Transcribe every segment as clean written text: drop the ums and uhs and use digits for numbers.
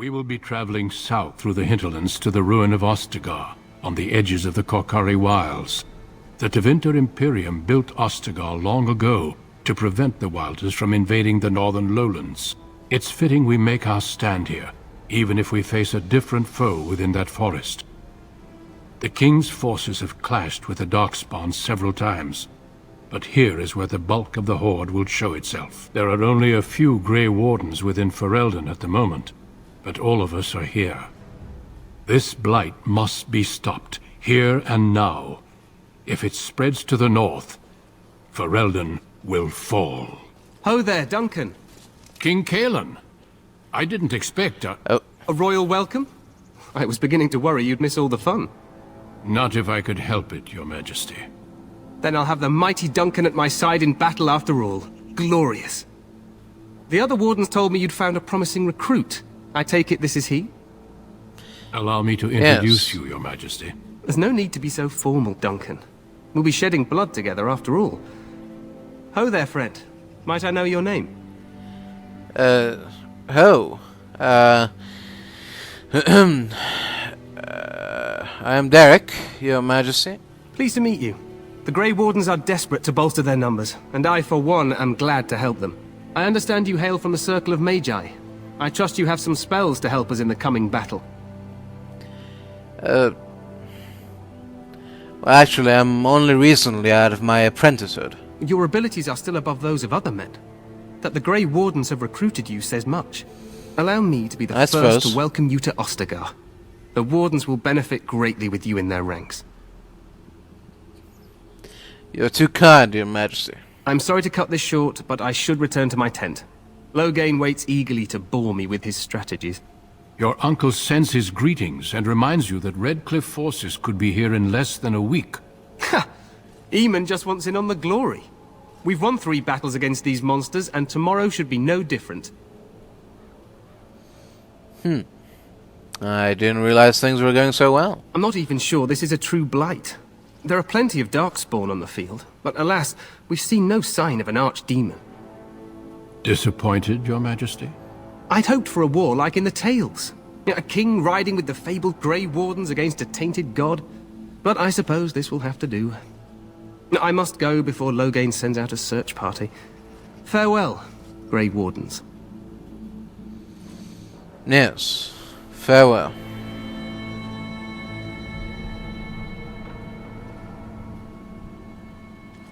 We will be traveling south through the hinterlands to the ruin of Ostagar, on the edges of the Korkari Wilds. The Tevinter Imperium built Ostagar long ago to prevent the Wilders from invading the northern lowlands. It's fitting we make our stand here, even if we face a different foe within that forest. The King's forces have clashed with the Darkspawn several times, but here is where the bulk of the Horde will show itself. There are only a few Grey Wardens within Ferelden at the moment, but all of us are here. This blight must be stopped, here and now. If it spreads to the north, Ferelden will fall. Ho there, Duncan. King Kaelan. I didn't expect a royal welcome? I was beginning to worry you'd miss all the fun. Not if I could help it, Your Majesty. Then I'll have the mighty Duncan at my side in battle after all. Glorious. The other Wardens told me you'd found a promising recruit. I take it this is he? Allow me to introduce you, Your Majesty. There's no need to be so formal, Duncan. We'll be shedding blood together after all. Ho there, friend. Might I know your name? I am Derek, Your Majesty. Pleased to meet you. The Grey Wardens are desperate to bolster their numbers, and I, for one, am glad to help them. I understand you hail from the Circle of Magi. I trust you have some spells to help us in the coming battle. Well, actually, I'm only recently out of my apprenticeship. Your abilities are still above those of other men. That the Grey Wardens have recruited you says much. Allow me to be the first to welcome you to Ostagar. The Wardens will benefit greatly with you in their ranks. You're too kind, Your Majesty. I'm sorry to cut this short, but I should return to my tent. Loghain waits eagerly to bore me with his strategies. Your uncle sends his greetings and reminds you that Redcliffe forces could be here in less than a week. Ha! Eamon just wants in on the glory. We've won 3 battles against these monsters, and tomorrow should be no different. I didn't realize things were going so well. I'm not even sure this is a true blight. There are plenty of Darkspawn on the field, but alas, we've seen no sign of an archdemon. Disappointed, Your Majesty? I'd hoped for a war like in the tales. A king riding with the fabled Grey Wardens against a tainted god. But I suppose this will have to do. I must go before Loghain sends out a search party. Farewell, Grey Wardens. Yes, farewell.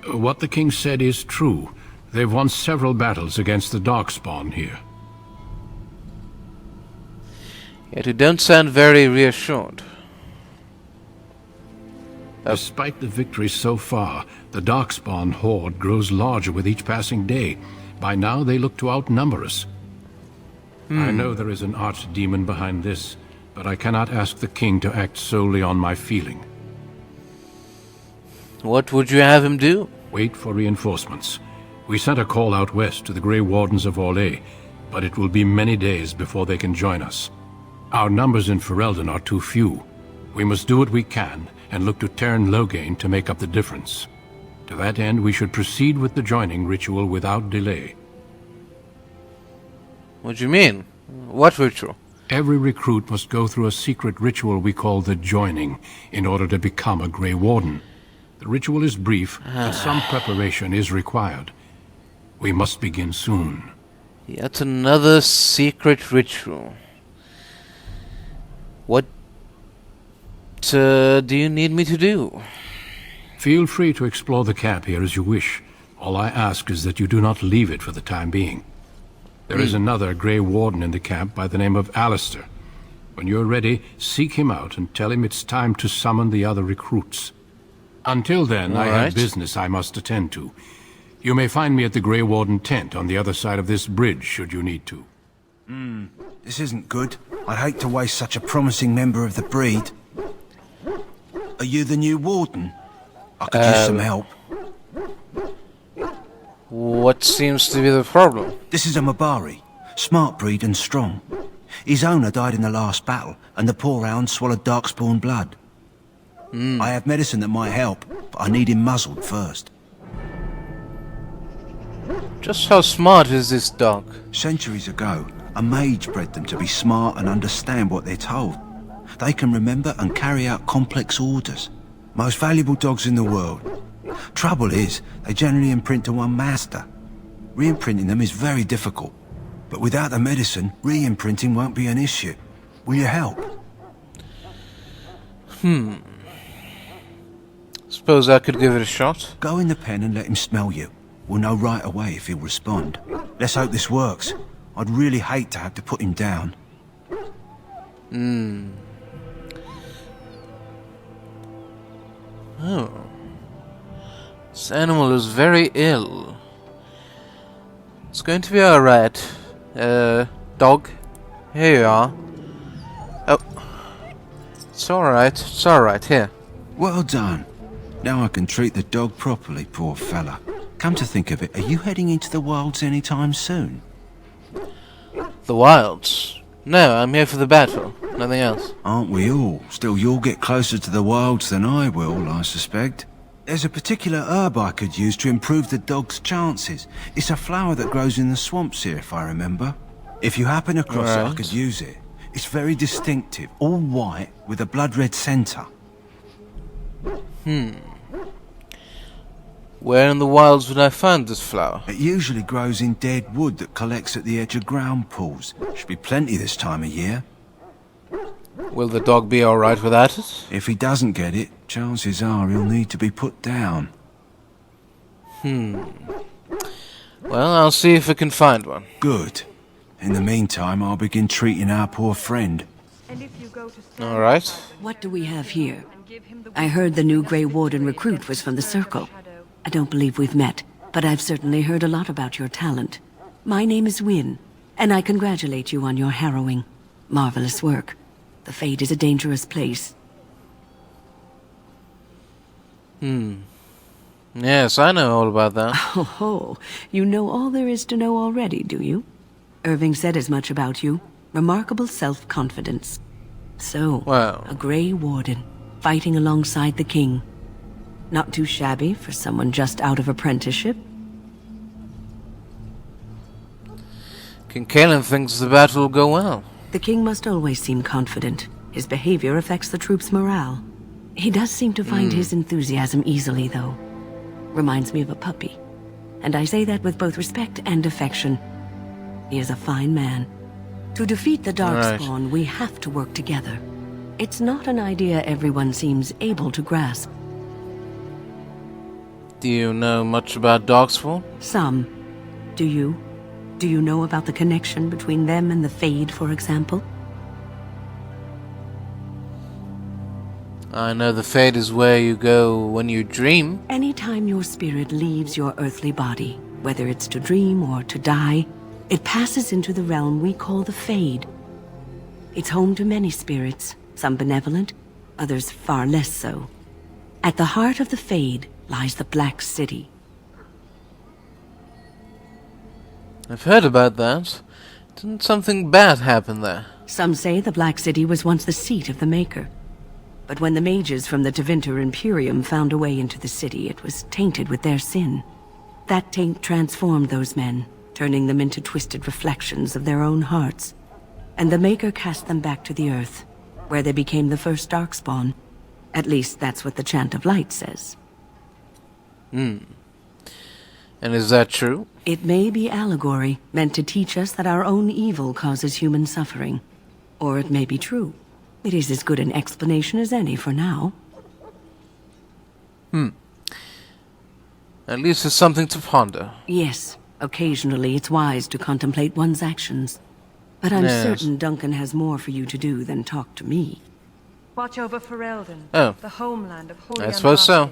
What the king said is true. They've won several battles against the Darkspawn here. Yet you don't sound very reassured. Despite the victories so far, the Darkspawn horde grows larger with each passing day. By now they look to outnumber us. I know there is an archdemon behind this, but I cannot ask the king to act solely on my feeling. What would you have him do? Wait for reinforcements. We sent a call out west to the Grey Wardens of Orlais, but it will be many days before they can join us. Our numbers in Ferelden are too few. We must do what we can, and look to Teyrn Loghain to make up the difference. To that end, we should proceed with the joining ritual without delay. What do you mean? What ritual? Every recruit must go through a secret ritual we call the joining, in order to become a Grey Warden. The ritual is brief, but some preparation is required. We must begin soon. Yet another secret ritual. What do you need me to do? Feel free to explore the camp here as you wish. All I ask is that you do not leave it for the time being. There is another Grey Warden in the camp by the name of Alistair. When you're ready, seek him out and tell him it's time to summon the other recruits. Until then, I have business I must attend to. You may find me at the Grey Warden tent on the other side of this bridge, should you need to. This isn't good. I'd hate to waste such a promising member of the breed. Are you the new Warden? I could use some help. What seems to be the problem? This is a Mabari. Smart breed and strong. His owner died in the last battle, and the poor hound swallowed Darkspawn blood. I have medicine that might help, but I need him muzzled first. Just how smart is this dog? Centuries ago, A mage bred them to be smart and understand what they're told. They can remember and carry out complex orders. Most valuable dogs in the world. Trouble is, they generally imprint to one master. Re-imprinting them is very difficult. But without the medicine, re-imprinting won't be an issue. Will you help? Suppose I could give it a shot. Go in the pen and let him smell you. We'll know right away if he'll respond. Let's hope this works. I'd really hate to have to put him down. Oh. This animal is very ill. It's going to be alright. Dog. Here you are. Oh. It's alright. It's alright. Here. Well done. Now I can treat the dog properly, poor fella. Come to think of it, are you heading into the wilds anytime soon? The wilds? No, I'm here for the battle. Nothing else. Aren't we all? Still, you'll get closer to the wilds than I will, I suspect. There's a particular herb I could use to improve the dog's chances. It's a flower that grows in the swamps here, if I remember. If you happen across it, I could use it. It's very distinctive, all white, with a blood-red centre. Where in the wilds would I find this flower? It usually grows in dead wood that collects at the edge of ground pools. Should be plenty this time of year. Will the dog be alright without it? If he doesn't get it, chances are he'll need to be put down. Well, I'll see if I can find one. Good. In the meantime, I'll begin treating our poor friend. Alright. What do we have here? I heard the new Grey Warden recruit was from the Circle. I don't believe we've met, but I've certainly heard a lot about your talent. My name is Wynne, and I congratulate you on your harrowing, marvelous work. The Fade is a dangerous place. Yes, I know all about that. Oh, you know all there is to know already, do you? Irving said as much about you. Remarkable self-confidence. So, Wow. a Grey Warden, fighting alongside the King. Not too shabby for someone just out of apprenticeship. King Kalen thinks the battle will go well. The King must always seem confident. His behavior affects the troops' morale. He does seem to find his enthusiasm easily, though. Reminds me of a puppy. And I say that with both respect and affection. He is a fine man. To defeat the Darkspawn, we have to work together. It's not an idea everyone seems able to grasp. Do you know much about Darkspawn? Some. Do you? Do you know about the connection between them and the Fade, for example? I know the Fade is where you go when you dream. Anytime your spirit leaves your earthly body, whether it's to dream or to die, it passes into the realm we call the Fade. It's home to many spirits, some benevolent, others far less so. At the heart of the Fade lies the Black City. I've heard about that. Didn't something bad happen there? Some say the Black City was once the seat of the Maker. But when the mages from the Tevinter Imperium found a way into the city, it was tainted with their sin. That taint transformed those men, turning them into twisted reflections of their own hearts. And the Maker cast them back to the Earth, where they became the first Darkspawn. At least that's what the Chant of Light says. And is that true? It may be allegory, meant to teach us that our own evil causes human suffering. Or it may be true. It is as good an explanation as any for now. At least it's something to ponder. Yes, occasionally it's wise to contemplate one's actions. But I'm certain Duncan has more for you to do than talk to me. Watch over Ferelden, Oh. the homeland of Holy I suppose so.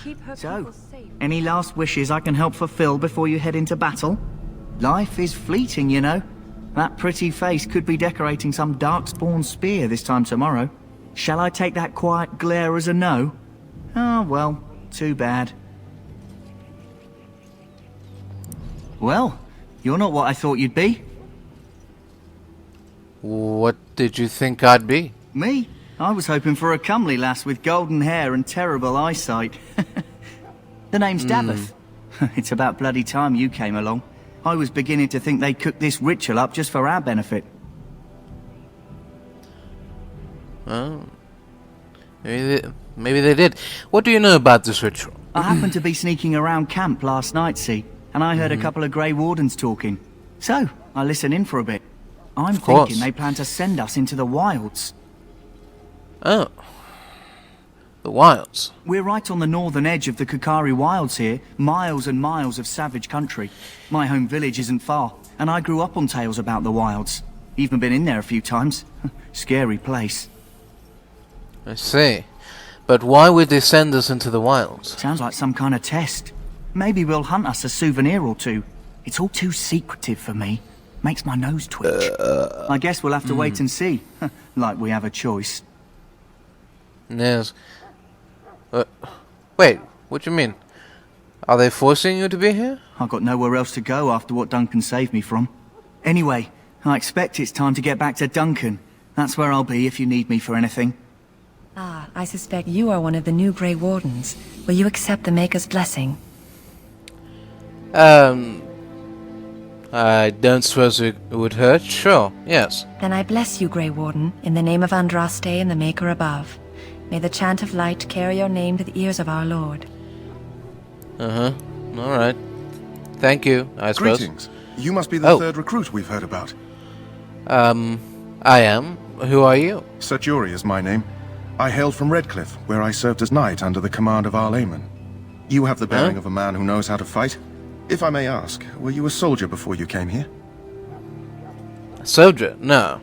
Keep her So, people safe. any last wishes I can help fulfill before you head into battle? Life is fleeting, you know. That pretty face could be decorating some Darkspawn spear this time tomorrow. Shall I take that quiet glare as a no? Oh, well, too bad. Well, you're not what I thought you'd be. What did you think I'd be? Me? I was hoping for a comely lass with golden hair and terrible eyesight. The name's Daveth. It's about bloody time you came along. I was beginning to think they cooked this ritual up just for our benefit. Well, maybe they did. What do you know about this ritual? I happened to be sneaking around camp last night, see, and I heard a couple of Grey Wardens talking. So, I listened in for a bit. I'm thinking they plan to send us into the wilds. Oh. The wilds. We're right on the northern edge of the Kokari Wilds here, miles and miles of savage country. My home village isn't far, and I grew up on tales about the wilds. Even been in there a few times. Scary place. I see. But why would they send us into the wilds? Sounds like some kind of test. Maybe we'll hunt us a souvenir or two. It's all too secretive for me. Makes my nose twitch. I guess we'll have to wait and see. Like we have a choice. Yes. Wait, what do you mean? Are they forcing you to be here? I've got nowhere else to go after what Duncan saved me from. Anyway, I expect it's time to get back to Duncan. That's where I'll be if you need me for anything. Ah, I suspect you are one of the new Grey Wardens. Will you accept the Maker's blessing? I don't suppose it would hurt. Sure, yes. Then I bless you, Grey Warden, in the name of Andraste and the Maker above. May the chant of light carry your name to the ears of our Lord. Uh-huh. Alright. Thank you, I suppose. Greetings. You must be the third recruit we've heard about. I am. Who are you? Sir Jury is my name. I hail from Redcliffe, where I served as knight under the command of Arl Eamon. You have the bearing of a man who knows how to fight. If I may ask, were you a soldier before you came here? A soldier? No.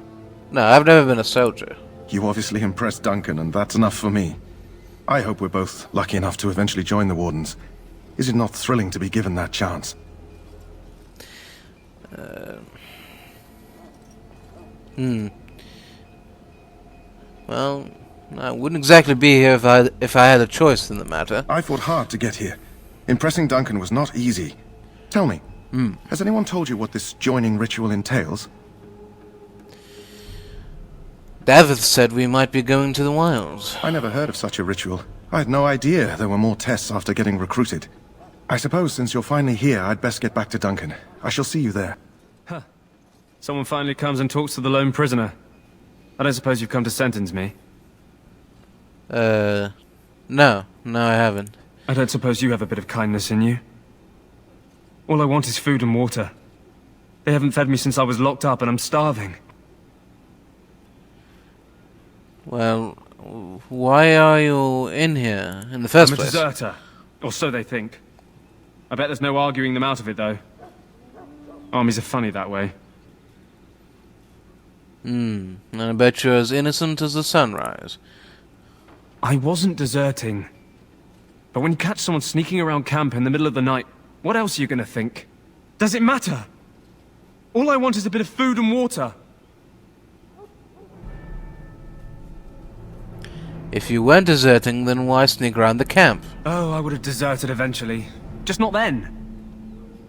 No, I've never been a soldier. You obviously impressed Duncan, and that's enough for me. I hope we're both lucky enough to eventually join the Wardens. Is it not thrilling to be given that chance? Well, I wouldn't exactly be here if I had a choice in the matter. I fought hard to get here. Impressing Duncan was not easy. Tell me, has anyone told you what this joining ritual entails? Davith said we might be going to the wilds. I never heard of such a ritual. I had no idea there were more tests after getting recruited. I suppose since you're finally here, I'd best get back to Duncan. I shall see you there. Huh. Someone finally comes and talks to the lone prisoner. I don't suppose you've come to sentence me? No. No, I haven't. I don't suppose you have a bit of kindness in you? All I want is food and water. They haven't fed me since I was locked up and I'm starving. Well, why are you in here in the first place? I'm a deserter. Or so they think. I bet there's no arguing them out of it, though. Armies are funny that way. And I bet you're as innocent as the sunrise. I wasn't deserting. But when you catch someone sneaking around camp in the middle of the night, what else are you gonna think? Does it matter? All I want is a bit of food and water. If you weren't deserting, then why sneak around the camp? Oh, I would have deserted eventually. Just not then.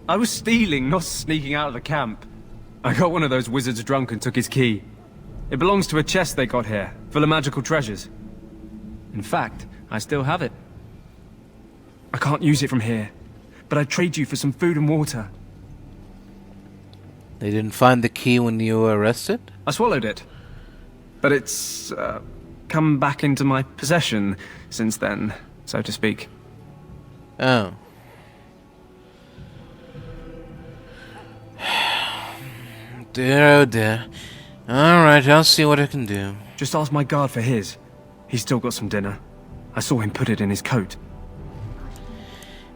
I was stealing, not sneaking out of the camp. I got one of those wizards drunk and took his key. It belongs to a chest they got here, full of magical treasures. In fact, I still have it. I can't use it from here, but I'd trade you for some food and water. They didn't find the key when you were arrested? I swallowed it. But it's, come back into my possession since then, so to speak. Oh. Dear, oh dear. Alright, I'll see what I can do. Just ask my guard for his. He's still got some dinner. I saw him put it in his coat.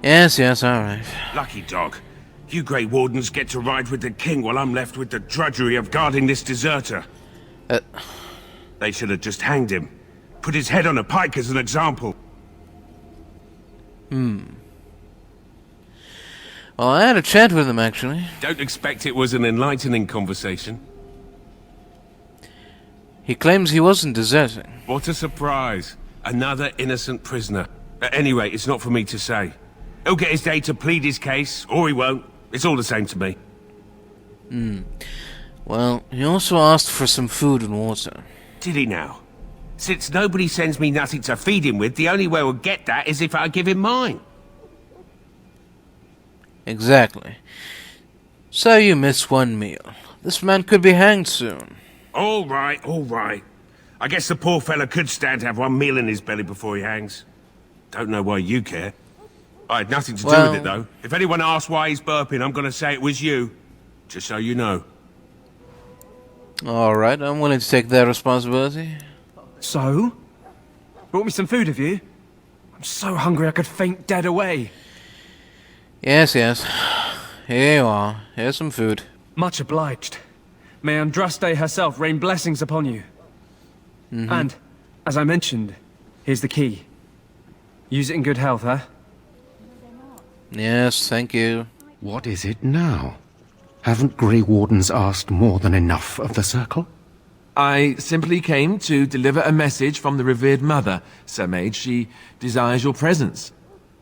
Yes, alright. Lucky dog. You Grey Wardens get to ride with the king while I'm left with the drudgery of guarding this deserter. They should have just hanged him. Put his head on a pike as an example. Well, I had a chat with him, actually. Don't expect it was an enlightening conversation. He claims he wasn't deserting. What a surprise. Another innocent prisoner. Anyway, it's not for me to say. He'll get his day to plead his case, or he won't. It's all the same to me. Well, he also asked for some food and water. Did he now? Since nobody sends me nothing to feed him with, the only way we'll get that is if I give him mine. Exactly. So you miss one meal. This man could be hanged soon. All right, all right. I guess the poor fella could stand to have one meal in his belly before he hangs. Don't know why you care. I had nothing to do with it, though. If anyone asks why he's burping, I'm going to say it was you. Just so you know. Alright, I'm willing to take that responsibility. So? Brought me some food, have you? I'm so hungry I could faint dead away. Yes, yes. Here you are. Here's some food. Much obliged. May Andraste herself rain blessings upon you. And, as I mentioned, here's the key. Use it in good health, huh? Yes, thank you. What is it now? Haven't Grey Wardens asked more than enough of the Circle? I simply came to deliver a message from the revered mother, Sir Mage. She desires your presence.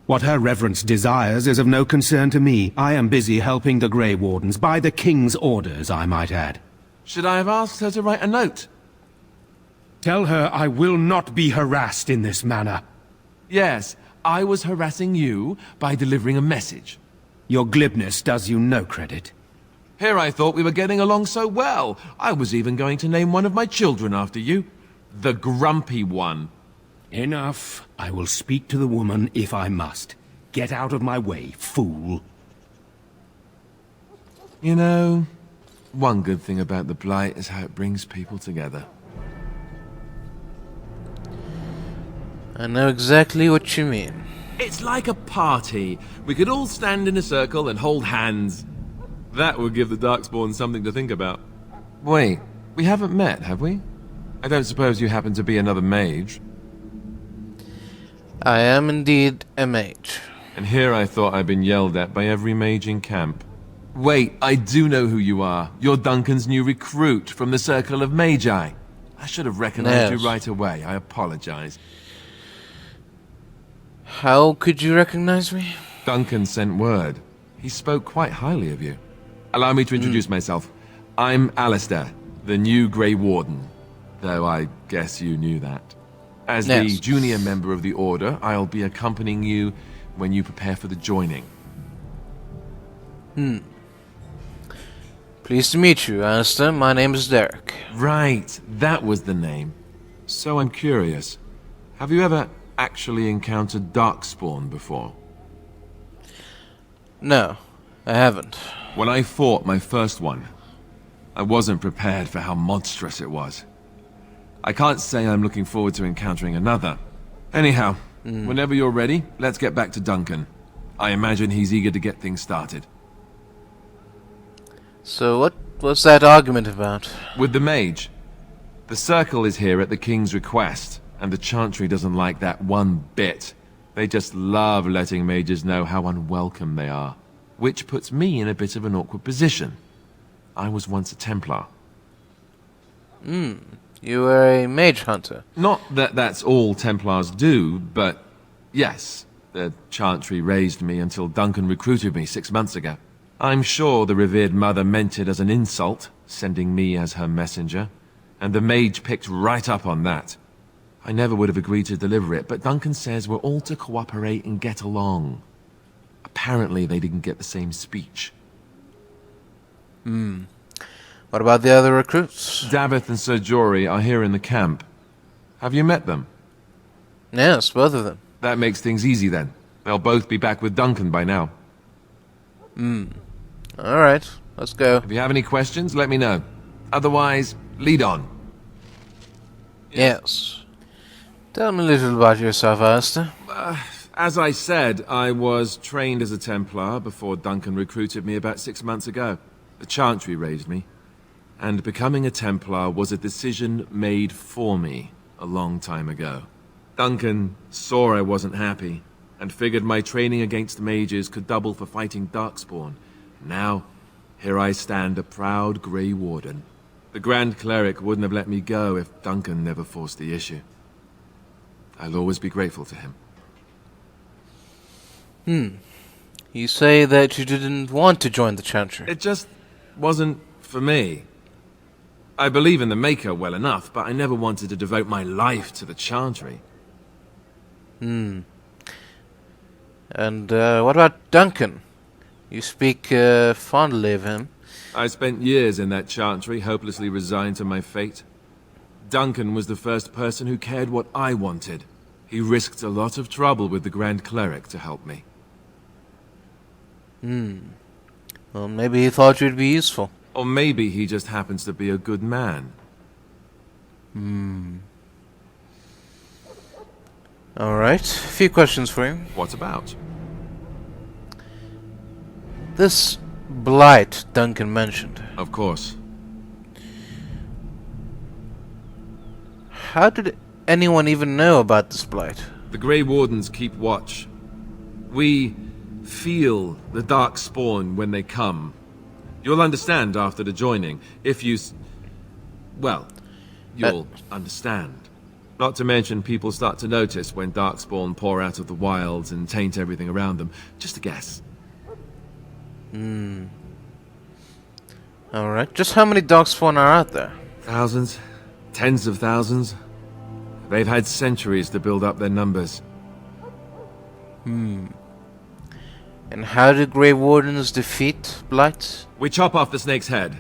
What her reverence desires is of no concern to me. I am busy helping the Grey Wardens, by the King's orders, I might add. Should I have asked her to write a note? Tell her I will not be harassed in this manner. Yes, I was harassing you by delivering a message. Your glibness does you no credit. Here I thought we were getting along so well. I was even going to name one of my children after you. The Grumpy One. Enough. I will speak to the woman if I must. Get out of my way, fool. You know, one good thing about the Blight is how it brings people together. I know exactly what you mean. It's like a party. We could all stand in a circle and hold hands. That would give the Darkspawn something to think about. Wait, we haven't met, have we? I don't suppose you happen to be another mage? I am indeed a mage. And here I thought I'd been yelled at by every mage in camp. Wait, I do know who you are. You're Duncan's new recruit from the Circle of Magi. I should have recognized you right away. I apologize. How could you recognize me? Duncan sent word. He spoke quite highly of you. Allow me to introduce myself. I'm Alistair, the new Grey Warden. Though I guess you knew that. As the junior member of the Order, I'll be accompanying you when you prepare for the joining. Pleased to meet you, Alistair. My name is Derek. Right, that was the name. So I'm curious. Have you ever actually encountered Darkspawn before? No, I haven't. When I fought my first one, I wasn't prepared for how monstrous it was. I can't say I'm looking forward to encountering another. Anyhow, whenever you're ready, let's get back to Duncan. I imagine he's eager to get things started. So what's that argument about? With the mage. The Circle is here at the King's request, and the Chantry doesn't like that one bit. They just love letting mages know how unwelcome they are. Which puts me in a bit of an awkward position. I was once a Templar. You were a mage hunter. Not that that's all Templars do, but yes, the Chantry raised me until Duncan recruited me 6 months ago. I'm sure the revered mother meant it as an insult, sending me as her messenger, and the mage picked right up on that. I never would have agreed to deliver it, but Duncan says we're all to cooperate and get along. Apparently they didn't get the same speech. What about the other recruits? Davith and Sir Jory are here in the camp. Have you met them? Yes, both of them. That makes things easy then. They'll both be back with Duncan by now. Alright, let's go. If you have any questions, let me know. Otherwise, lead on. Yes. Tell me a little about yourself, Alistair. As I said, I was trained as a Templar before Duncan recruited me about 6 months ago. The Chantry raised me. And becoming a Templar was a decision made for me a long time ago. Duncan saw I wasn't happy, and figured my training against mages could double for fighting Darkspawn. Now, here I stand, a proud Grey Warden. The Grand Cleric wouldn't have let me go if Duncan never forced the issue. I'll always be grateful to him. You say that you didn't want to join the Chantry. It just wasn't for me. I believe in the Maker well enough, but I never wanted to devote my life to the Chantry. And what about Duncan? You speak fondly of him. I spent years in that chantry, hopelessly resigned to my fate. Duncan was the first person who cared what I wanted. He risked a lot of trouble with the Grand Cleric to help me. Well, maybe he thought you'd be useful. Or maybe he just happens to be a good man. Alright, a few questions for you. What about? This blight Duncan mentioned. Of course. How did anyone even know about this blight? The Grey Wardens keep watch. We feel the dark spawn when they come. You'll understand after the joining, if you... well, you'll understand. Not to mention people start to notice when darkspawn pour out of the wilds and taint everything around them. Just a guess. Alright, just how many darkspawn are out there? Thousands? Tens of thousands? They've had centuries to build up their numbers. And how do Grey Wardens defeat blights? We chop off the snake's head.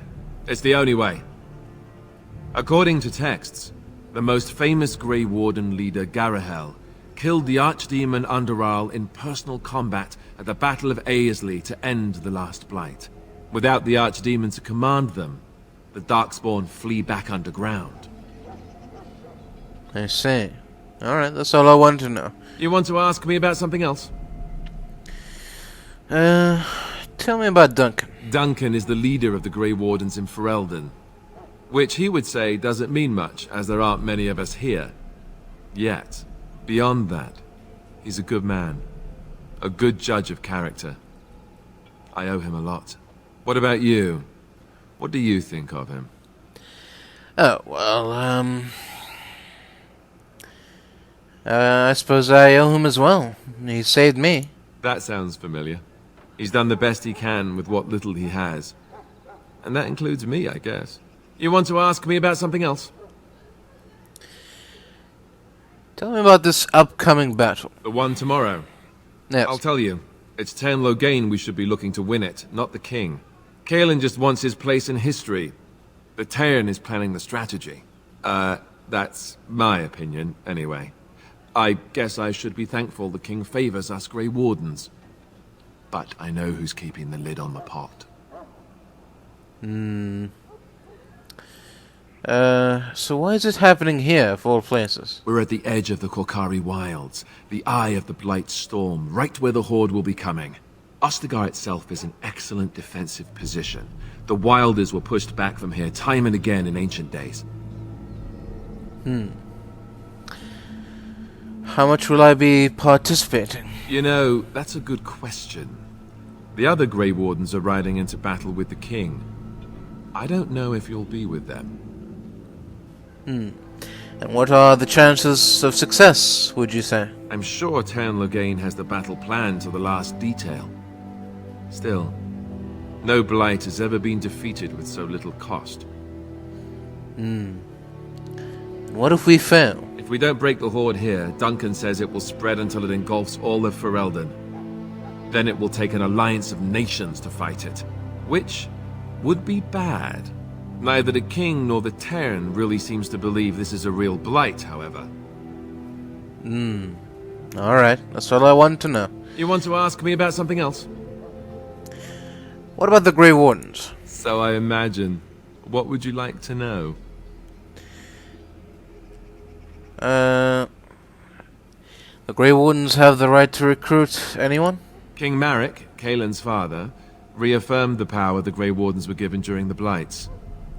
It's the only way. According to texts, the most famous Grey Warden leader, Garahel, killed the Archdemon Underarl in personal combat at the Battle of Aesley to end the last blight. Without the Archdemon to command them, the Darkspawn flee back underground. I see. Alright, that's all I wanted to know. You want to ask me about something else? Tell me about Duncan. Duncan is the leader of the Grey Wardens in Ferelden. Which he would say doesn't mean much, as there aren't many of us here. Yet, beyond that, he's a good man. A good judge of character. I owe him a lot. What about you? What do you think of him? Oh, well, I suppose I owe him as well. He saved me. That sounds familiar. He's done the best he can with what little he has. And that includes me, I guess. You want to ask me about something else? Tell me about this upcoming battle. The one tomorrow? Yes. I'll tell you. It's Tern Loghain we should be looking to win it, not the king. Caelan just wants his place in history. The Tern is planning the strategy. That's my opinion, anyway. I guess I should be thankful the king favors us Grey Wardens. But I know who's keeping the lid on the pot. So why is it happening here, of all places? We're at the edge of the Korkari Wilds, the eye of the Blight Storm, right where the Horde will be coming. Ostagar itself is an excellent defensive position. The Wilders were pushed back from here time and again in ancient days. How much will I be participating? You know, that's a good question. The other Grey Wardens are riding into battle with the king. I don't know if you'll be with them. And what are the chances of success, would you say? I'm sure Tern Loghain has the battle planned to the last detail. Still, no blight has ever been defeated with so little cost. What if we fail? If we don't break the Horde here, Duncan says it will spread until it engulfs all of Ferelden. Then it will take an alliance of nations to fight it, which would be bad. Neither the king nor the Tern really seems to believe this is a real blight, however. Alright, that's all I wanted to know. You want to ask me about something else? What about the Grey Wardens? So I imagine. What would you like to know? The Grey Wardens have the right to recruit anyone? King Marek, Caelan's father, reaffirmed the power the Grey Wardens were given during the Blights.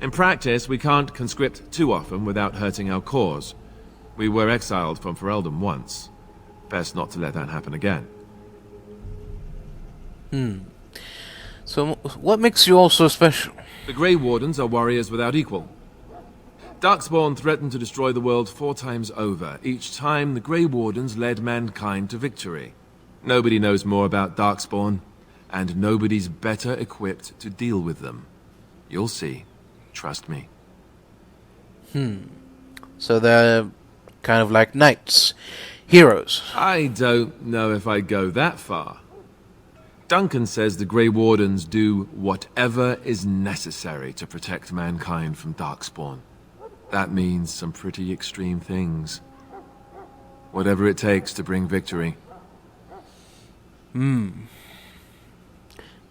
In practice, we can't conscript too often without hurting our cause. We were exiled from Ferelden once. Best not to let that happen again. So, what makes you all so special? The Grey Wardens are warriors without equal. Darkspawn threatened to destroy the world 4 times over. Each time, the Grey Wardens led mankind to victory. Nobody knows more about Darkspawn, and nobody's better equipped to deal with them. You'll see. Trust me. So they're kind of like knights. Heroes. I don't know if I'd go that far. Duncan says the Grey Wardens do whatever is necessary to protect mankind from Darkspawn. That means some pretty extreme things. Whatever it takes to bring victory. I'm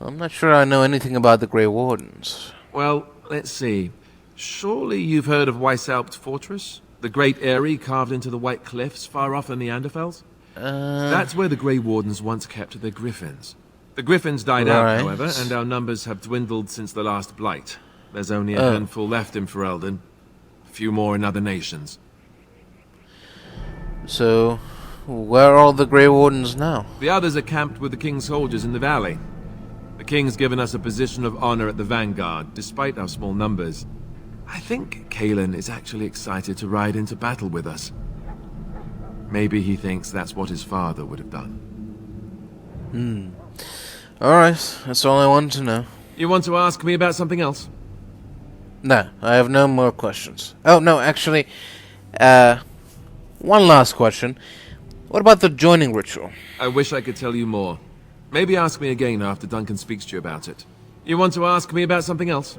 not sure I know anything about the Grey Wardens. Well, let's see. Surely you've heard of Weishaupt Fortress? The great eyrie carved into the White Cliffs far off in the Anderfels? That's where the Grey Wardens once kept their griffins. The griffins died out, however, and our numbers have dwindled since the last blight. There's only a handful left in Ferelden. A few more in other nations. So, where are all the Grey Wardens now? The others are camped with the King's soldiers in the valley. The King's given us a position of honor at the vanguard, despite our small numbers. I think Kalen is actually excited to ride into battle with us. Maybe he thinks that's what his father would have done. Alright, that's all I wanted to know. You want to ask me about something else? No, I have no more questions. Oh, no, actually, one last question. What about the joining ritual? I wish I could tell you more. Maybe ask me again after Duncan speaks to you about it. You want to ask me about something else?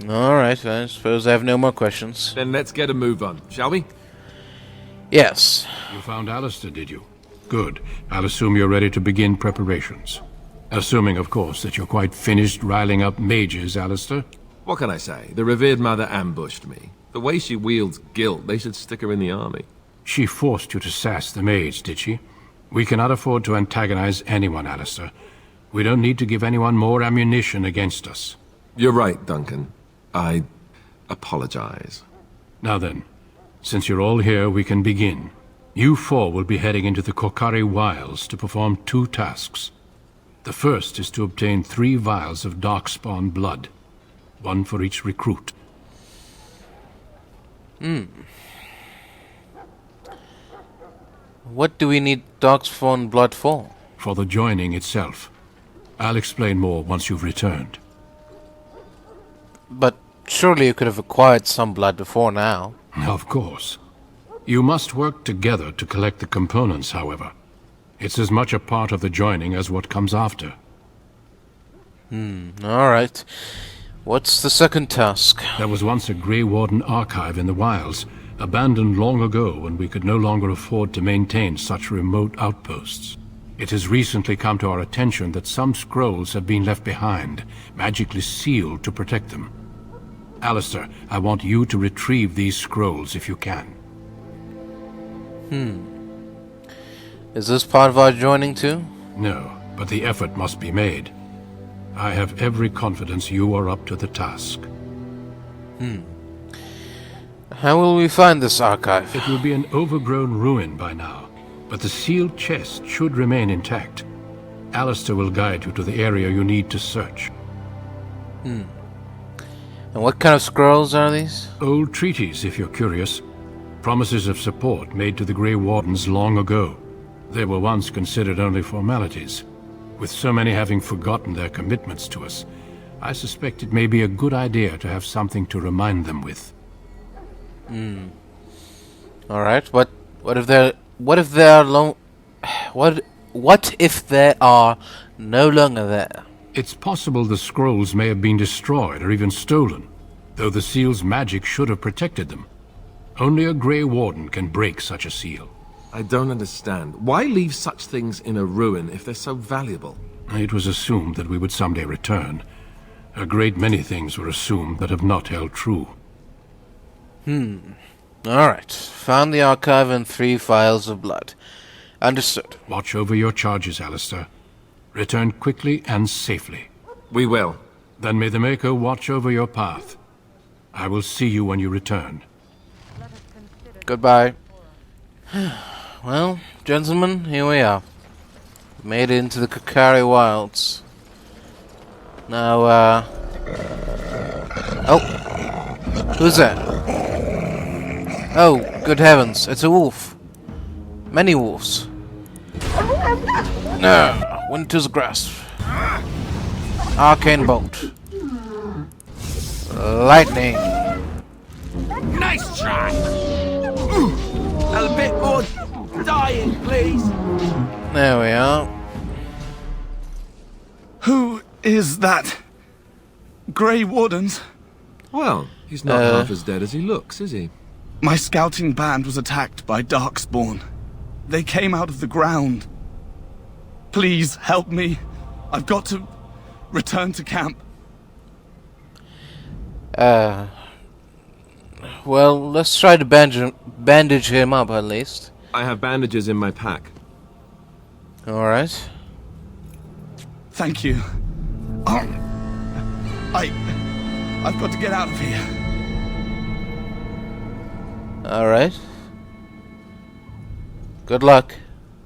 Alright, I suppose I have no more questions. Then let's get a move on, shall we? Yes. You found Alistair, did you? Good. I'll assume you're ready to begin preparations. Assuming, of course, that you're quite finished riling up mages, Alistair. What can I say? The revered mother ambushed me. The way she wields guilt, they should stick her in the army. She forced you to sass the maids, did she? We cannot afford to antagonize anyone, Alistair. We don't need to give anyone more ammunition against us. You're right, Duncan. I apologize. Now then, since you're all here, we can begin. You four will be heading into the Kokari Wilds to perform 2 tasks. The first is to obtain 3 vials of Darkspawn blood. 1 for each recruit. What do we need Darkspawn blood for? For the joining itself. I'll explain more once you've returned. But surely you could have acquired some blood before now. Of course. You must work together to collect the components, however. It's as much a part of the joining as what comes after. Alright. What's the second task? There was once a Grey Warden archive in the wilds, abandoned long ago when we could no longer afford to maintain such remote outposts. It has recently come to our attention that some scrolls have been left behind, magically sealed to protect them. Alistair, I want you to retrieve these scrolls if you can. Is this part of our joining too? No, but the effort must be made. I have every confidence you are up to the task. How will we find this archive? It will be an overgrown ruin by now, but the sealed chest should remain intact. Alistair will guide you to the area you need to search. And what kind of scrolls are these? Old treaties, if you're curious. Promises of support made to the Grey Wardens long ago. They were once considered only formalities. With so many having forgotten their commitments to us, I suspect it may be a good idea to have something to remind them with. Alright, what if they are no longer there? It's possible the scrolls may have been destroyed or even stolen, though the seal's magic should have protected them. Only a Grey Warden can break such a seal. I don't understand. Why leave such things in a ruin if they're so valuable? It was assumed that we would someday return. A great many things were assumed that have not held true. Alright, found the archive and 3 vials of blood. Understood. Watch over your charges, Alistair. Return quickly and safely. We will. Then may the Maker watch over your path. I will see you when you return. Goodbye. Well, gentlemen, here we are. Made it into the Kokari Wilds. Now, oh! Who's that? Oh, good heavens, it's a wolf. Many wolves. No, Winter's Grasp. Arcane Bolt. Lightning. Nice try! A bit more dying, please. There we are. is that Grey Wardens? Well, he's not half as dead as he looks, is he? My scouting band was attacked by Darkspawn. They came out of the ground. Please help me. I've got to return to camp. Well, let's try to bandage him up at least. I have bandages in my pack. Alright. Thank you. I've got to get out of here. Alright. Good luck.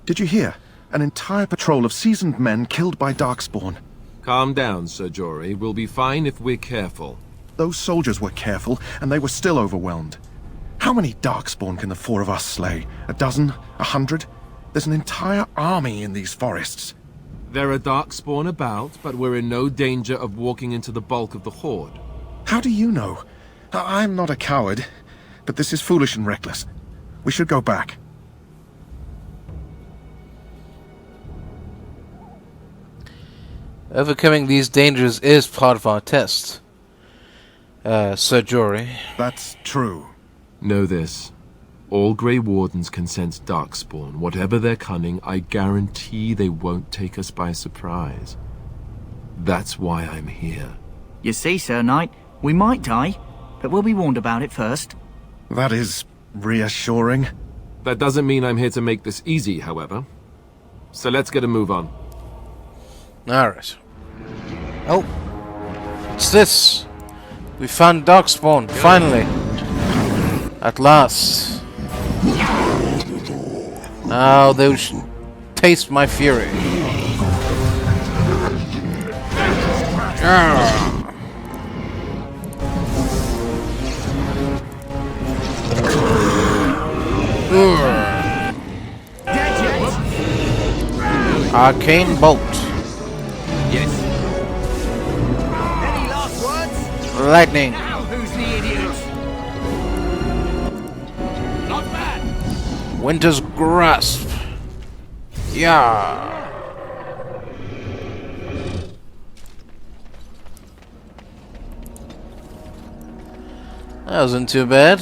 Did you hear? An entire patrol of seasoned men killed by Darkspawn. Calm down, Sir Jory. We'll be fine if we're careful. Those soldiers were careful, and they were still overwhelmed. How many Darkspawn can the four of us slay? A dozen? 100? There's an entire army in these forests. There are Darkspawn about, but we're in no danger of walking into the bulk of the Horde. How do you know? I'm not a coward, but this is foolish and reckless. We should go back. Overcoming these dangers is part of our test, Sir Jory. That's true. Know this. All Grey Wardens can sense Darkspawn. Whatever their cunning, I guarantee they won't take us by surprise. That's why I'm here. You see, Sir Knight, we might die, but we'll be warned about it first. That is reassuring. That doesn't mean I'm here to make this easy, however. So let's get a move on. Alright. Oh. What's this? We found Darkspawn, finally. At last. Now they should taste my fury. Arcane Bolt. Yes. Any last words? Lightning. Now who's the idiot? Not bad. Winter's Grasp. Yeah. That wasn't too bad.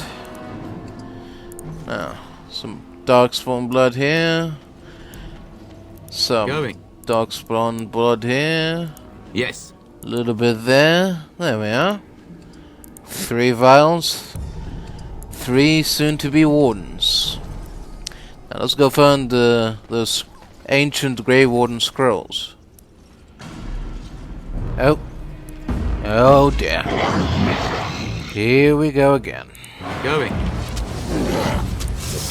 Now, some Darkspawn blood here. Some Darkspawn blood here. Yes. A little bit there. There we are. 3 vials. 3 soon-to-be Wardens. Now let's go find those ancient Grey Warden scrolls. Oh. Oh dear. Here we go again. Going.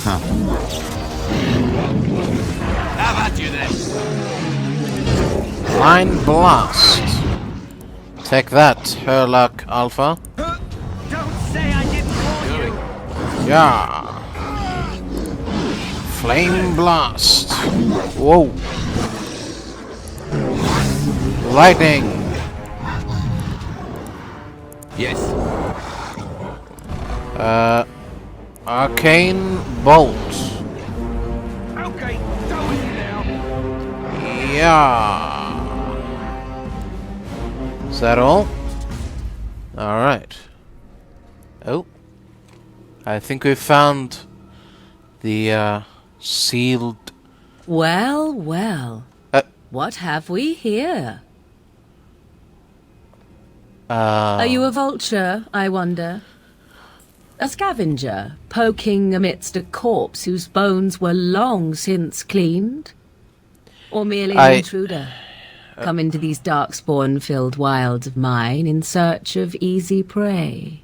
Huh. How about you then? Mind Blast. Take that, Herlock Alpha. Don't say I didn't warn you. Yeah. Flame Blast. Whoa. Lightning. Yes. Arcane Bolt. Okay, go with you now. Yeah. Is that all? Alright. Oh. I think we found the sealed... Well, well. What have we here? Are you a vulture, I wonder? A scavenger, poking amidst a corpse whose bones were long since cleaned? Or merely an intruder, come into these darkspawn-filled wilds of mine in search of easy prey?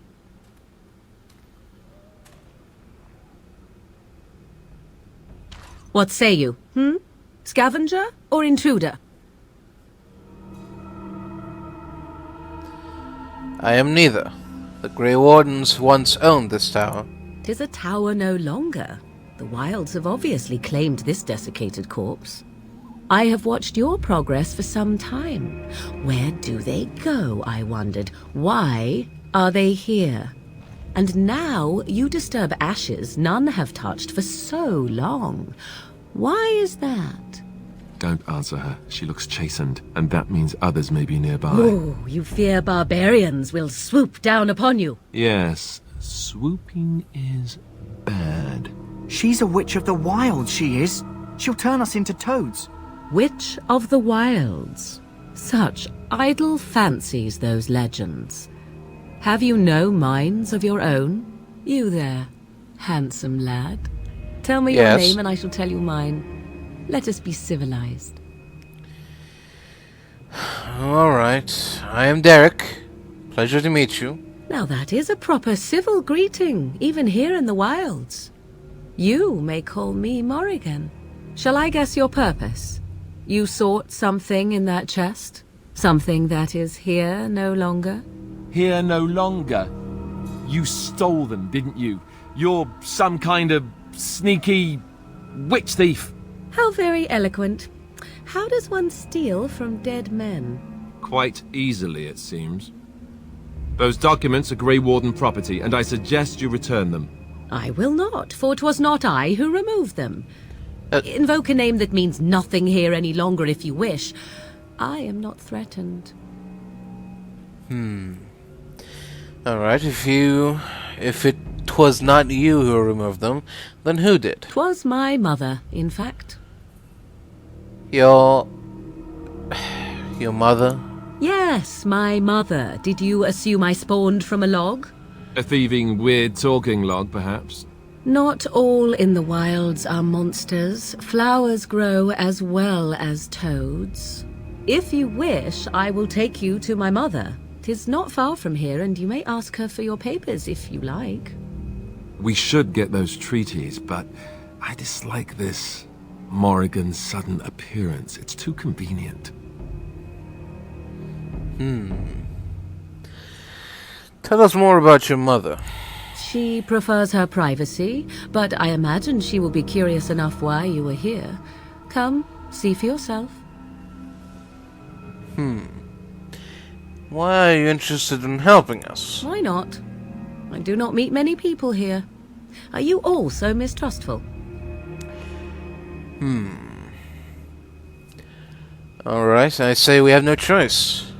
What say you, Scavenger or intruder? I am neither. The Grey Wardens once owned this tower. 'Tis a tower no longer. The wilds have obviously claimed this desiccated corpse. I have watched your progress for some time. Where do they go, I wondered? Why are they here? And now you disturb ashes none have touched for so long. Why is that? Don't answer her. She looks chastened, and that means others may be nearby. Oh, you fear barbarians will swoop down upon you. Yes, swooping is bad. She's a witch of the wild, she is. She'll turn us into toads. Witch of the Wilds. Such idle fancies, those legends. Have you no minds of your own? You there, handsome lad. Tell me your name and I shall tell you mine. Let us be civilized. Alright, I am Derek. Pleasure to meet you. Now that is a proper civil greeting, even here in the wilds. You may call me Morrigan. Shall I guess your purpose? You sought something in that chest? Something that is here no longer? Here no longer. You stole them, didn't you? You're some kind of sneaky witch thief. How very eloquent. How does one steal from dead men? Quite easily, it seems. Those documents are Grey Warden property, and I suggest you return them. I will not, for 'twas not I who removed them. Invoke a name that means nothing here any longer if you wish. I am not threatened. Alright, if it was not you who removed them, then who did? 'Twas my mother, in fact. Your mother? Yes, my mother. Did you assume I spawned from a log? A thieving, weird talking log, perhaps? Not all in the wilds are monsters. Flowers grow as well as toads. If you wish, I will take you to my mother. 'Tis not far from here, and you may ask her for your papers if you like. We should get those treaties, but I dislike this Morrigan's sudden appearance. It's too convenient. Tell us more about your mother. She prefers her privacy, but I imagine she will be curious enough why you are here. Come, see for yourself. Why are you interested in helping us? Why not? I do not meet many people here. Are you all so mistrustful? Alright, I say we have no choice.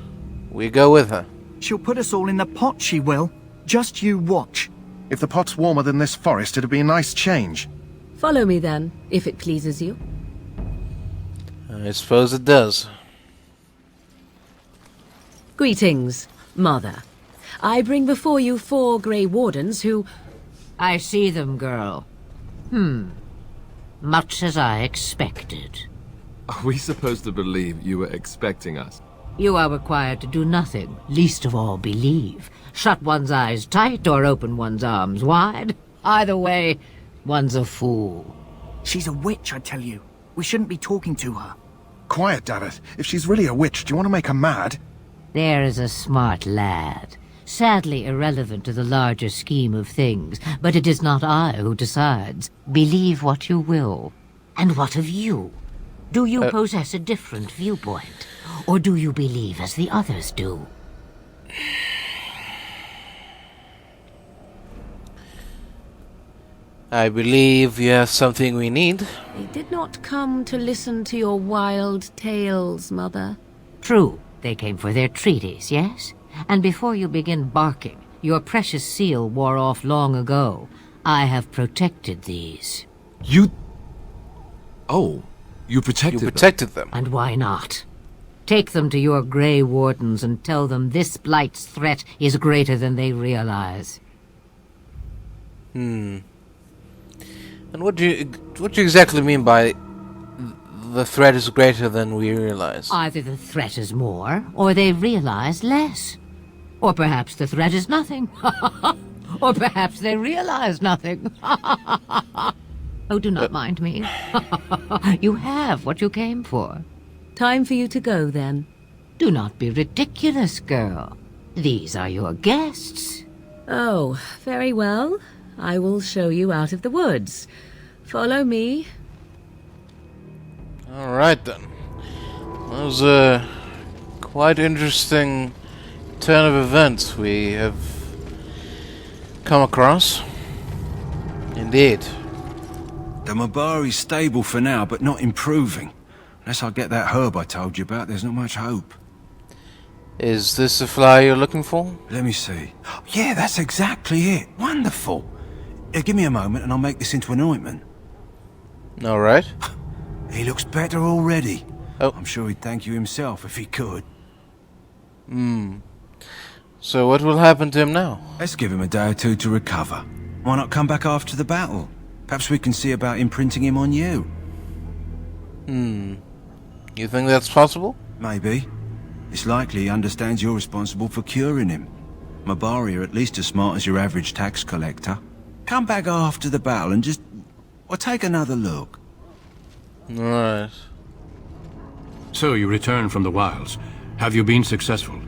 We go with her. She'll put us all in the pot, she will. Just you watch. If the pot's warmer than this forest, it'd be a nice change. Follow me then, if it pleases you. I suppose it does. Greetings, Mother. I bring before you 4 Grey Wardens who... I see them, girl. Much as I expected. Are we supposed to believe you were expecting us? You are required to do nothing, least of all believe. Shut one's eyes tight or open one's arms wide. Either way, one's a fool. She's a witch, I tell you. We shouldn't be talking to her. Quiet, Davith. If she's really a witch, do you want to make her mad? There is a smart lad. Sadly irrelevant to the larger scheme of things, but it is not I who decides. Believe what you will. And what of you? Do you possess a different viewpoint? Or do you believe as the others do? I believe you have something we need. We did not come to listen to your wild tales, Mother. True, they came for their treaties, yes? And before you begin barking, your precious seal wore off long ago. I have protected these. You... Oh, you protected them. And why not? Take them to your Grey Wardens and tell them this blight's threat is greater than they realize. And what do you exactly mean by the threat is greater than we realize? Either the threat is more, or they realize less. Or perhaps the threat is nothing. Or perhaps they realize nothing. Oh, do not mind me. You have what you came for. Time for you to go, then. Do not be ridiculous, girl. These are your guests. Oh, very well. I will show you out of the woods. Follow me. Alright then. That was a quite interesting turn of events we have come across. Indeed. The Mabari's stable for now, but not improving. Unless I get that herb I told you about, there's not much hope. Is this the flower you're looking for? Let me see. Yeah, that's exactly it. Wonderful. Give me a moment and I'll make this into an ointment. Alright. He looks better already. Oh. I'm sure he'd thank you himself if he could. So what will happen to him now? Let's give him a day or two to recover. Why not come back after the battle? Perhaps we can see about imprinting him on you. You think that's possible? Maybe. It's likely he understands you're responsible for curing him. Mabari are at least as smart as your average tax collector. Come back after the battle and just... well, take another look. Alright. So you return from the wilds. Have you been successful?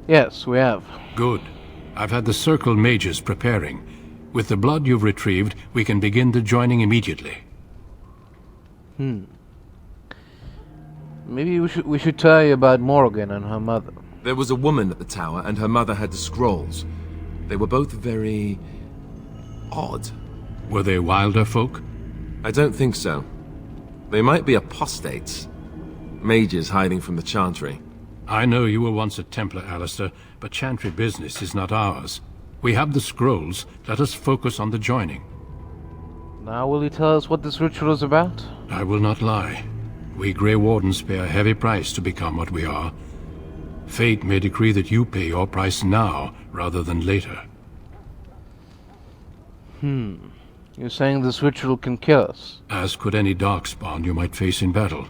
Yes, we have. Good. I've had the Circle mages preparing. With the blood you've retrieved, we can begin the joining immediately. Maybe we should tell you about Morgan and her mother. There was a woman at the tower, and her mother had the scrolls. They were both very... odd. Were they wilder folk? I don't think so. They might be apostates. Mages hiding from the Chantry. I know you were once a Templar, Alistair, but Chantry business is not ours. We have the scrolls. Let us focus on the joining. Now will you tell us what this ritual is about? I will not lie. We Grey Wardens pay a heavy price to become what we are. Fate may decree that you pay your price now, rather than later. You're saying this ritual can kill us? As could any darkspawn you might face in battle.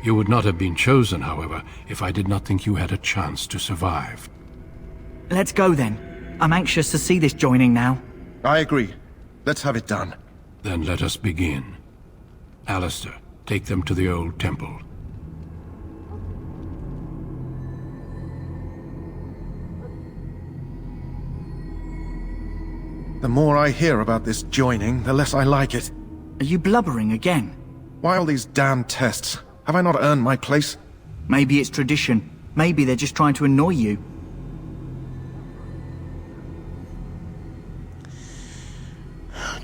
You would not have been chosen, however, if I did not think you had a chance to survive. Let's go then. I'm anxious to see this joining now. I agree. Let's have it done. Then let us begin. Alistair, take them to the old temple. The more I hear about this joining, the less I like it. Are you blubbering again? Why all these damn tests? Have I not earned my place? Maybe it's tradition. Maybe they're just trying to annoy you.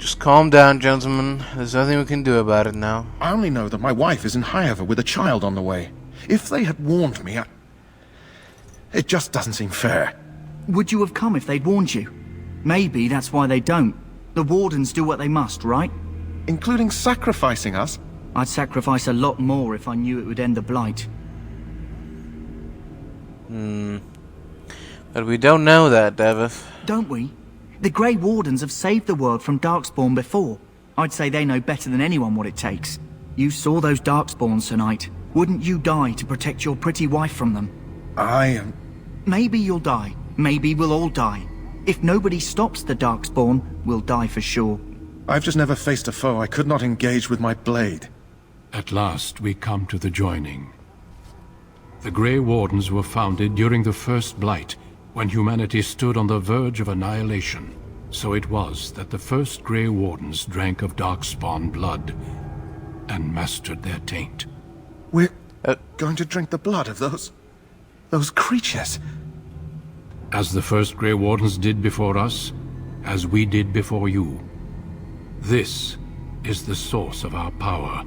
Just calm down, gentlemen. There's nothing we can do about it now. I only know that my wife is in Highover with a child on the way. If they had warned me, it just doesn't seem fair. Would you have come if they'd warned you? Maybe that's why they don't. The Wardens do what they must, right? Including sacrificing us? I'd sacrifice a lot more if I knew it would end the Blight. But we don't know that, Davith. Don't we? The Grey Wardens have saved the world from Darkspawn before. I'd say they know better than anyone what it takes. You saw those Darkspawns tonight. Wouldn't you die to protect your pretty wife from them? Maybe you'll die. Maybe we'll all die. If nobody stops the Darkspawn, we'll die for sure. I've just never faced a foe I could not engage with my blade. At last we come to the joining. The Grey Wardens were founded during the First Blight, when humanity stood on the verge of annihilation. So it was that the first Grey Wardens drank of Darkspawn blood and mastered their taint. We're going to drink the blood of those creatures. As the first Grey Wardens did before us, as we did before you. This is the source of our power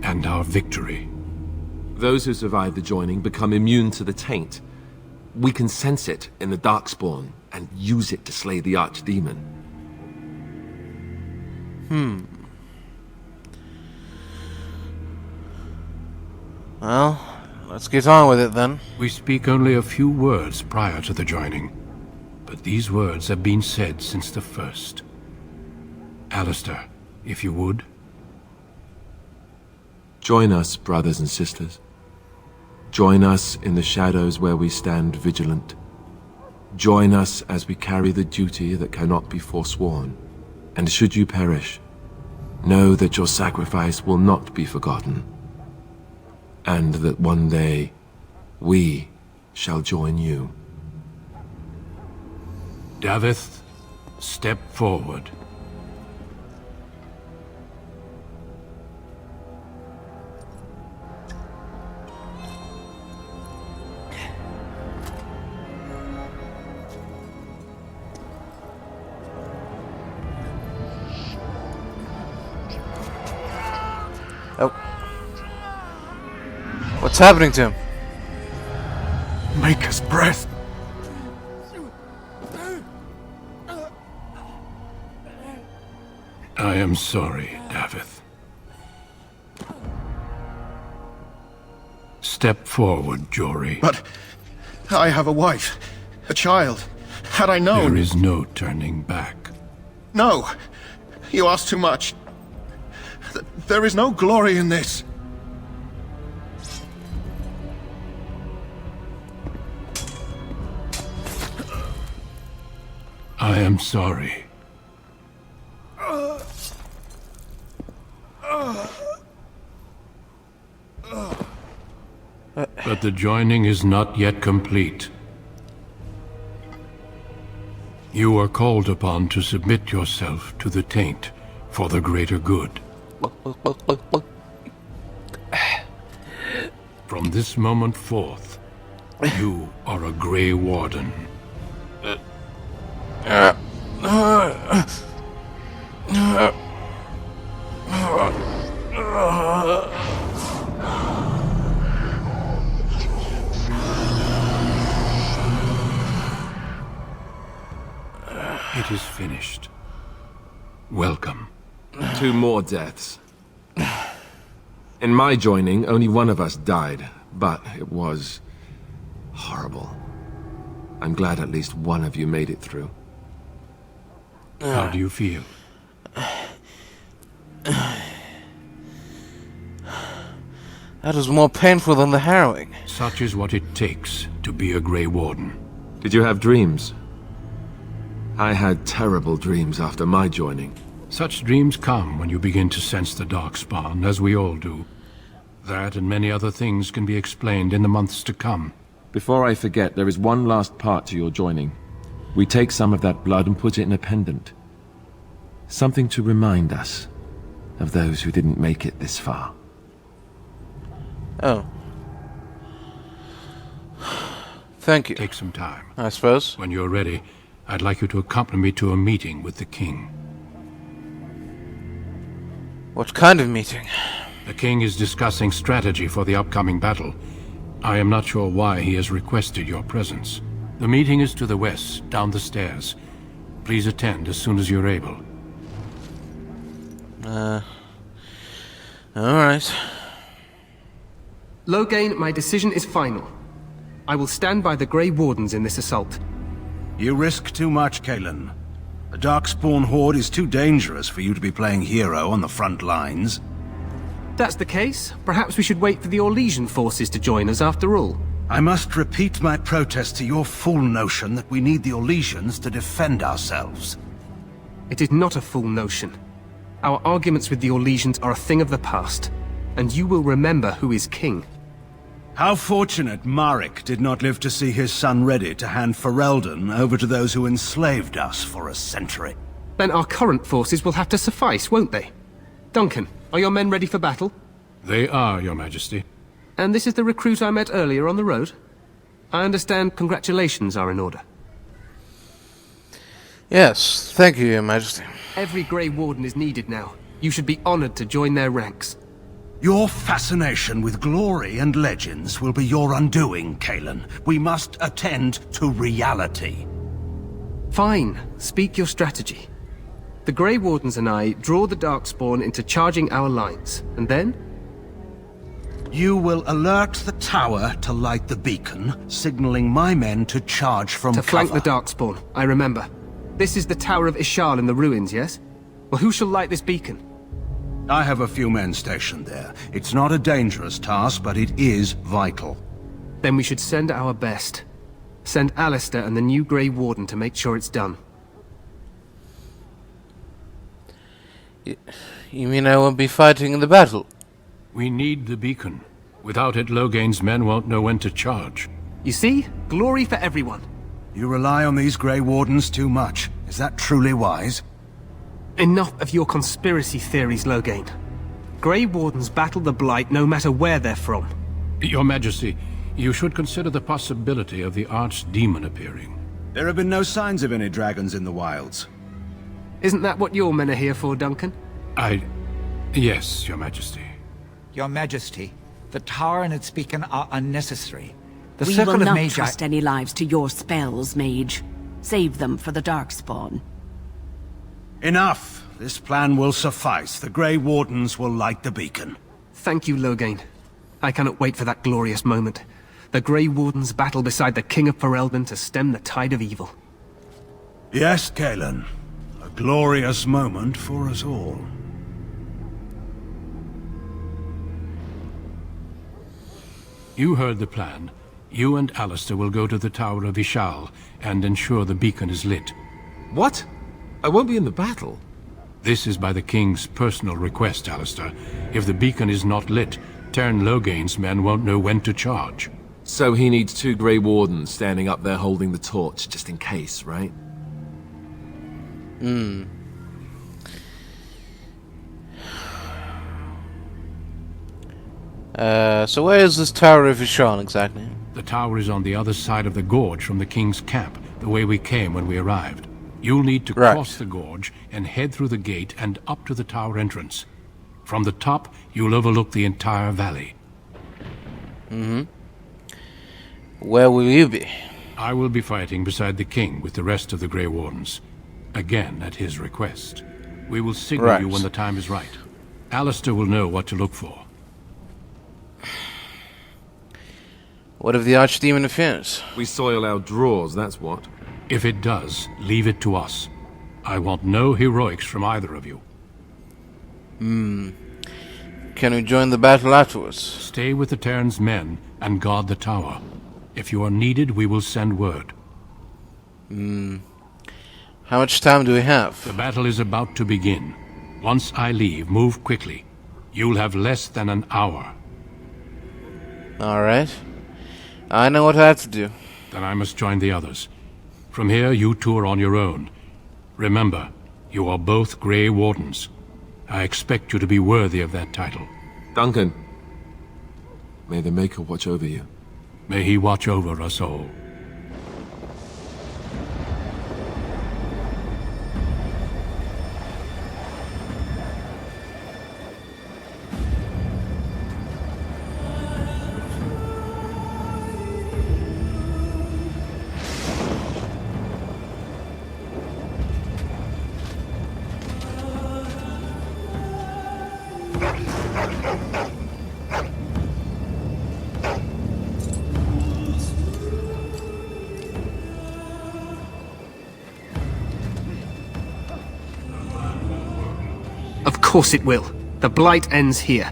and our victory. Those who survive the joining become immune to the taint. We can sense it in the Darkspawn and use it to slay the Archdemon. Well, let's get on with it then. We speak only a few words prior to the joining, but these words have been said since the first. Alistair, if you would. Join us, brothers and sisters. Join us in the shadows where we stand vigilant. Join us as we carry the duty that cannot be forsworn. And should you perish, know that your sacrifice will not be forgotten. And that one day, we shall join you. Davith, step forward. Oh. What's happening to him? Maker's breath. I am sorry, Davith. Step forward, Jory. But I have a wife, a child. Had I known... There is no turning back. No! You ask too much. There is no glory in this. I am sorry. But the joining is not yet complete. You are called upon to submit yourself to the taint for the greater good. From this moment forth, you are a Grey Warden. It is finished. Welcome. 2 more deaths. In my joining, only one of us died, but it was horrible. I'm glad at least one of you made it through. How do you feel? That was more painful than the harrowing. Such is what it takes to be a Grey Warden. Did you have dreams? I had terrible dreams after my joining. Such dreams come when you begin to sense the Darkspawn, as we all do. That and many other things can be explained in the months to come. Before I forget, there is one last part to your joining. We take some of that blood and put it in a pendant. Something to remind us of those who didn't make it this far. Oh. Thank you. Take some time. I suppose. When you're ready, I'd like you to accompany me to a meeting with the king. What kind of meeting? The king is discussing strategy for the upcoming battle. I am not sure why he has requested your presence. The meeting is to the west, down the stairs. Please attend as soon as you're able. Alright. Loghain, my decision is final. I will stand by the Grey Wardens in this assault. You risk too much, Cailan. The Darkspawn horde is too dangerous for you to be playing hero on the front lines. That's the case. Perhaps we should wait for the Orlesian forces to join us after all. I must repeat my protest to your fool notion that we need the Orlesians to defend ourselves. It is not a fool notion. Our arguments with the Orlesians are a thing of the past, and you will remember who is king. How fortunate Marek did not live to see his son ready to hand Ferelden over to those who enslaved us for a century. Then our current forces will have to suffice, won't they? Duncan, are your men ready for battle? They are, Your Majesty. And this is the recruit I met earlier on the road? I understand congratulations are in order. Yes, thank you, Your Majesty. Every Grey Warden is needed now. You should be honored to join their ranks. Your fascination with glory and legends will be your undoing, Cailan. We must attend to reality. Fine. Speak your strategy. The Grey Wardens and I draw the Darkspawn into charging our lines, and then? You will alert the tower to light the beacon, signaling my men to charge from cover. To flank the Darkspawn, I remember. This is the Tower of Ishal in the ruins, yes? Well, who shall light this beacon? I have a few men stationed there. It's not a dangerous task, but it is vital. Then we should send our best. Send Alistair and the new Grey Warden to make sure it's done. You mean I won't be fighting in the battle? We need the beacon. Without it, Loghain's men won't know when to charge. You see? Glory for everyone. You rely on these Grey Wardens too much. Is that truly wise? Enough of your conspiracy theories, Loghain. Grey Wardens battle the Blight no matter where they're from. Your Majesty, you should consider the possibility of the Archdemon appearing. There have been no signs of any dragons in the wilds. Isn't that what your men are here for, Duncan? Yes, Your Majesty. Your Majesty, The tower and its beacon are unnecessary. The We circle will of not Magi... trust any lives to your spells, mage. Save them for the Darkspawn. Enough. This plan will suffice. The Grey Wardens will light the beacon. Thank you, Loghain. I cannot wait for that glorious moment. The Grey Wardens battle beside the King of Ferelden to stem the tide of evil. Yes, Galen. A glorious moment for us all. You heard the plan. You and Alistair will go to the Tower of Ishal and ensure the beacon is lit. What? I won't be in the battle. This is by the King's personal request, Alistair. If the beacon is not lit, Tern Loghain's men won't know when to charge. So he needs 2 Grey Wardens standing up there holding the torch, just in case, right? So where is this Tower of Ishal exactly? The tower is on the other side of the gorge from the King's camp, the way we came when we arrived. You'll need to cross the gorge and head through the gate and up to the tower entrance. From the top, you'll overlook the entire valley. Where will you be? I will be fighting beside the King with the rest of the Grey Wardens. Again, at his request. We will signal you when the time is right. Alistair will know what to look for. What if the Archdemon interferes? We soil our drawers, that's what. If it does, leave it to us. I want no heroics from either of you. Can we join the battle afterwards? Stay with the Terran's men and guard the tower. If you are needed, we will send word. How much time do we have? The battle is about to begin. Once I leave, move quickly. You'll have less than an hour. Alright. I know what I have to do. Then I must join the others. From here, you two are on your own. Remember, you are both Grey Wardens. I expect you to be worthy of that title. Duncan, may the Maker watch over you. May he watch over us all. Of course it will. The Blight ends here.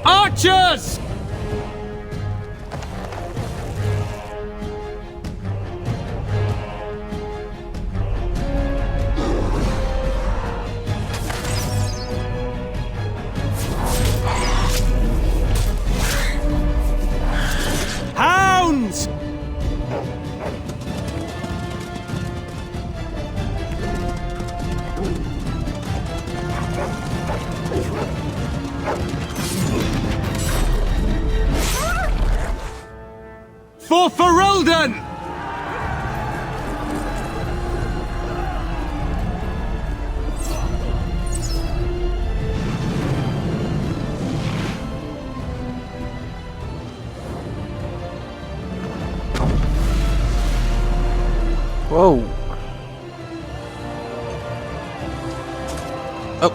Archers! Hounds! For Ferelden! Whoa. Oh.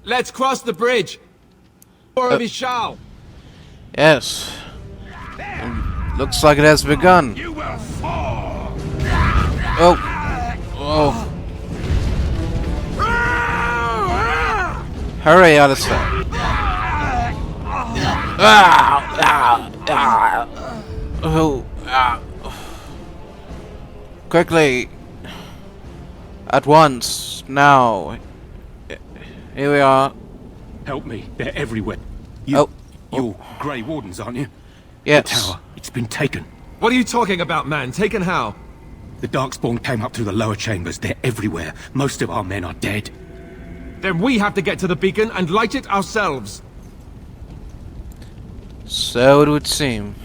Let's cross the bridge. Or of his shall. Yes. Looks like it has begun. Oh. Oh. Hurry, Alistair. Oh. Quickly. At once. Now. Here we are. Help me. They're everywhere. You're Grey Wardens, aren't you? Yes. The tower. It's been taken. What are you talking about, man? Taken how? The Darkspawn came up through the lower chambers. They're everywhere. Most of our men are dead. Then we have to get to the beacon and light it ourselves. So it would seem.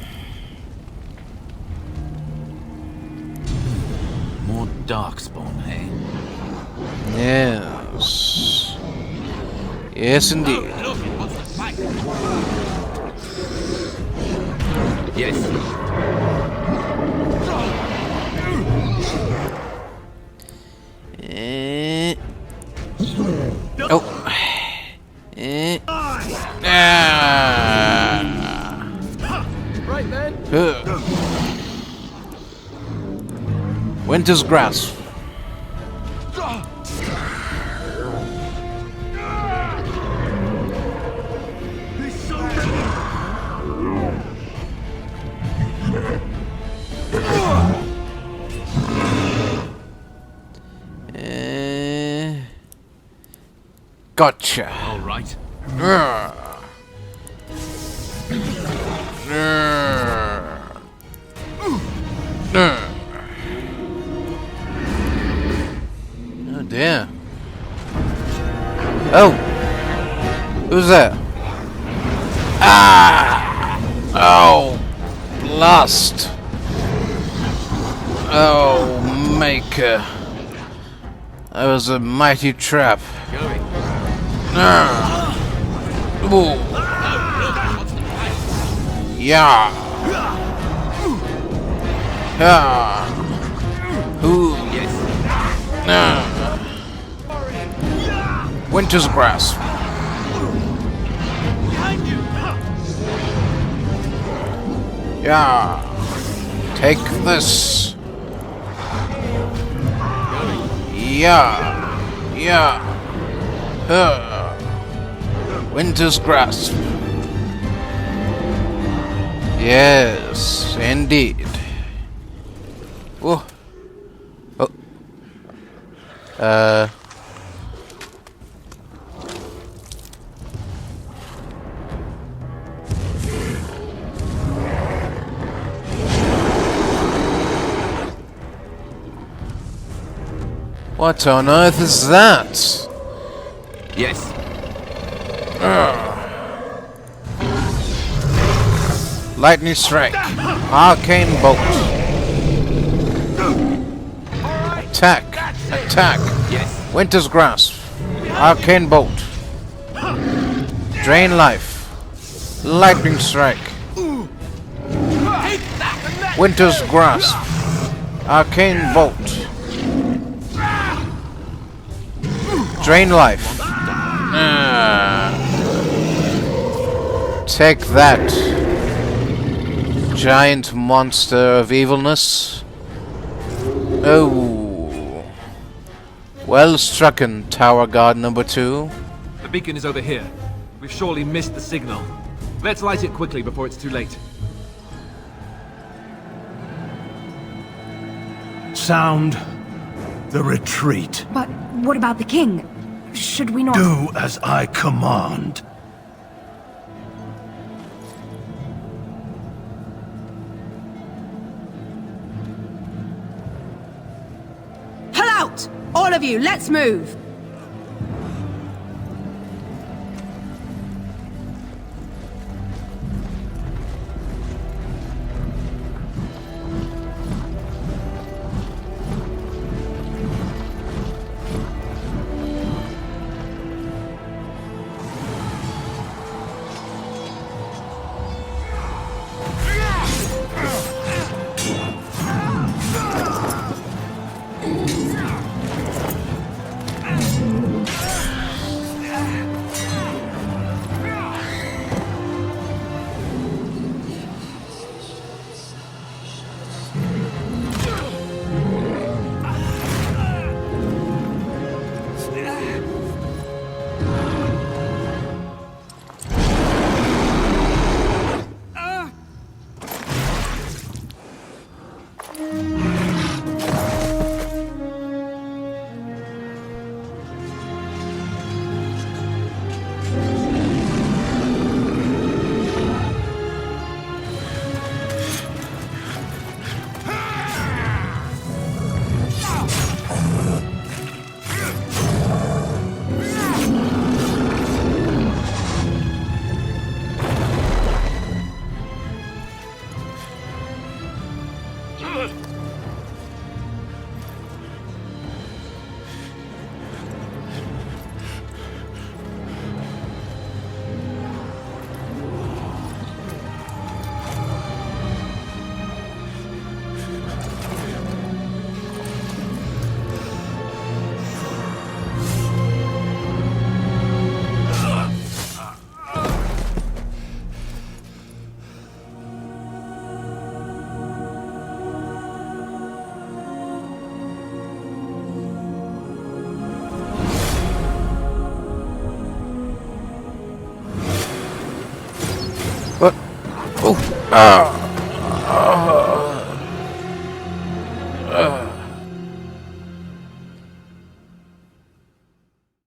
More Darkspawn, eh? Yes. Yes, indeed. Yes. Oh. Right then. Winter's Grasp. Gotcha. All right. Oh dear. Oh. Who's that? Ah! Oh. Lust. Oh, Maker. That was a mighty trap. Ooh. Yeah. Ooh. Winter's Grasp. Yeah. Take this. Yeah. Yeah. Winter's Grasp. Yes, indeed. Whoa. Oh. What on earth is that? Yes. Lightning Strike. Arcane Bolt. Attack. Attack. Yes. Winter's Grasp. Arcane Bolt. Drain Life. Lightning Strike. Winter's Grasp. Arcane Bolt. Drain Life. Take that, giant monster of evilness. Oh. Well strucken, Tower Guard number 2. The beacon is over here. We've surely missed the signal. Let's light it quickly before it's too late. Sound the retreat. But what about the king? Should we not... Do as I command. Pull out! All of you, let's move! What? Oh! Ah!